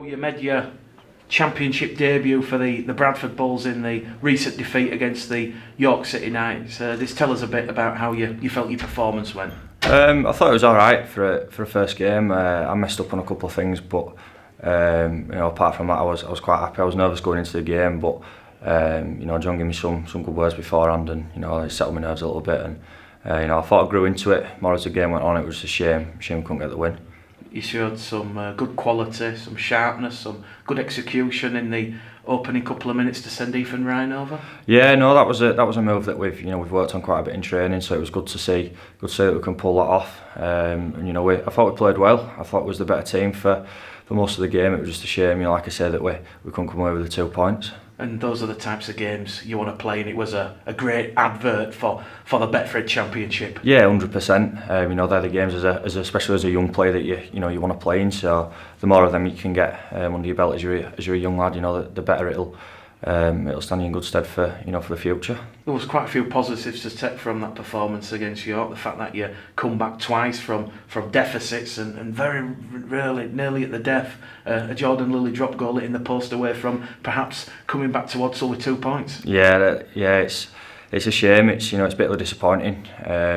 You made your Championship debut for the Bradford Bulls in the recent defeat against the York City Knights. Just tell us a bit about how you felt your performance went. I thought it was alright for a first game. I messed up on a couple of things, but apart from that, I was quite happy. I was nervous going into the game, but John gave me some good words beforehand, and it settled my nerves a little bit. And I thought I grew into it more as the game went on. It was a shame we couldn't get the win. You showed some good quality, some sharpness, some good execution in the opening couple of minutes to send Ethan Ryan over. Yeah, no, that was a move that we've worked on quite a bit in training, so it was good to see that we can pull that off. I thought we played well. I thought it was the better team for most of the game. It was just a shame, like I said, that we couldn't come away with the 2 points. And those are the types of games you want to play, and it was a great advert for the Betfred Championship. Yeah, 100%. They're the games especially as a young player that you want to play in. So the more of them you can get under your belt as you're a young lad, the better it'll stand you in good stead for the future. There was quite a few positives to take from that performance against York. The fact that you come back twice from deficits and very rarely, nearly at the death, a Jordan Lilly drop goal hitting the post away from perhaps coming back towards with 2 points. Yeah, it's a shame. It's a bit disappointing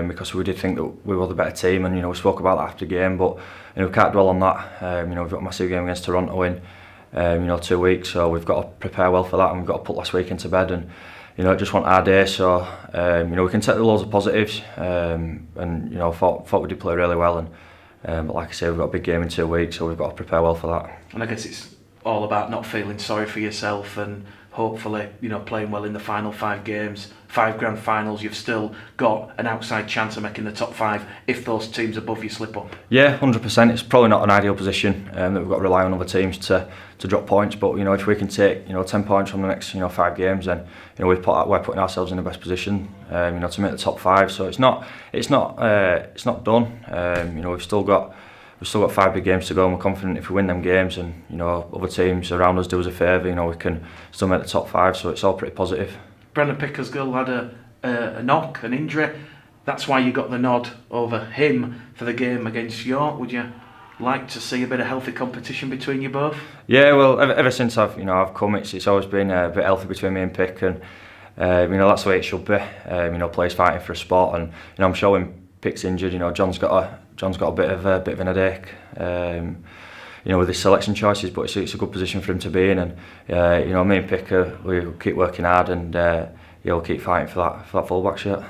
because we did think that we were the better team, and we spoke about that after the game, but we can't dwell on that. We've got a massive game against Toronto in 2 weeks, so we've got to prepare well for that, and we've got to put last week into bed, and it just wasn't our day. So we can take the loads of positives, and thought we did play really well, and but like I say, we've got a big game in 2 weeks, so we've got to prepare well for that. And I guess it's all about not feeling sorry for yourself, and hopefully playing well in the final 5 games, 5 grand finals. You've still got an outside chance of making the top 5 if those teams above you slip up. Yeah, 100%. It's probably not an ideal position that we've got to rely on other teams to drop points, but if we can take 10 points from the next 5 games, then we're putting ourselves in the best position to make the top 5. So it's not done. We've still got 5 big games to go, and we're confident if we win them games and other teams around us do us a favour, we can still make the top 5. So it's all pretty positive. Brandon Pickersgill had a knock, an injury. That's why you got the nod over him for the game against York. Would you like to see a bit of healthy competition between you both? Yeah, well, ever since I've come, it's always been a bit healthy between me and Pick, and that's the way it should be. Players fighting for a spot, and I'm sure when Pick's injured, John's got a bit of an headache. With his selection choices, but it's a good position for him to be in, and me and Picker, we'll keep working hard, and we'll keep fighting for that fullback shirt.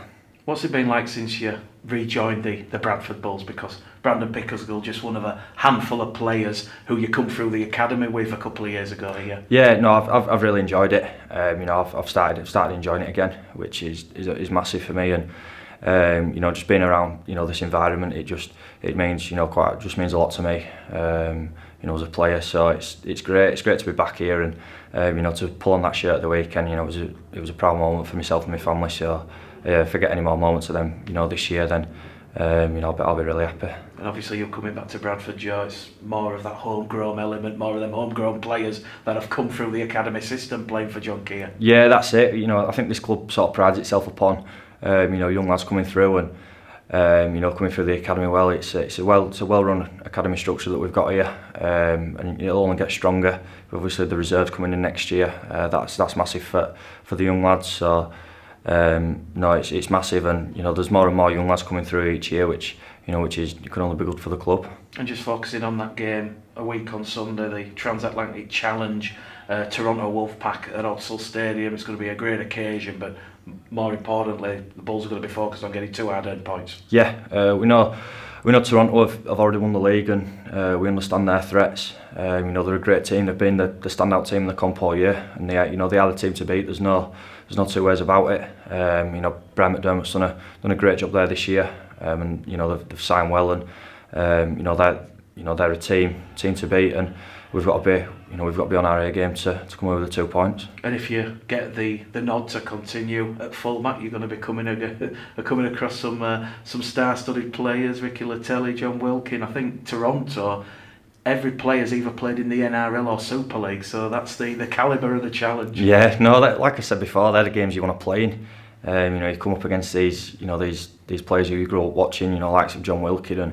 What's it been like since you rejoined the Bradford Bulls? Because Brandon Pickersgill, just one of a handful of players who you come through the academy with a couple of years ago here. Yeah, no, I've really enjoyed it. I've started enjoying it again, which is massive for me, and just being around this environment, it means just means a lot to me. As a player, so it's great to be back here, and to pull on that shirt at the weekend, it was a proud moment for myself and my family. So if I get any more moments of them this year, then I'll be really happy. And obviously you're coming back to Bradford, Joe. It's more of that homegrown element, more of them homegrown players that have come through the academy system playing for John Keir. Yeah, that's it. I think this club sort of prides itself upon young lads coming through, and coming through the academy well. It's a well-run academy structure that we've got here, and it'll only get stronger. Obviously, the reserves coming in next year. That's massive for the young lads. So it's massive, and there's more and more young lads coming through each year, which can only be good for the club. And just focusing on that game a week on Sunday, the Transatlantic Challenge, Toronto Wolfpack at Odsal Stadium. It's going to be a great occasion, but more importantly, the Bulls are going to be focused on getting 2 hard-earned points. Yeah, we know Toronto have already won the league, and we understand their threats. They're a great team. They've been the standout team in the comp all year, and they are the team to beat. There's no 2 ways about it. Brian McDermott's done a great job there this year, and they've signed well, and they're a team to beat, and we've got to be on our A game to come away with the 2 points. And if you get the nod to continue at fullback, you're going to be coming across some star-studded players: Ricky Latelli, John Wilkin. I think Toronto, every player's either played in the NRL or Super League, so that's the calibre of the challenge. Yeah, no, like I said before, they're the games you want to play in. You come up against these players who you grew up watching, likes of John Wilkie and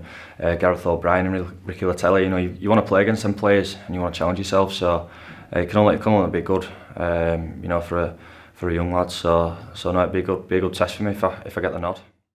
Gareth O'Brien and Ricky Latelli. You want to play against them players and you want to challenge yourself. So it can only be good, for a young lad. So no, it'd be a good test for me if I get the nod.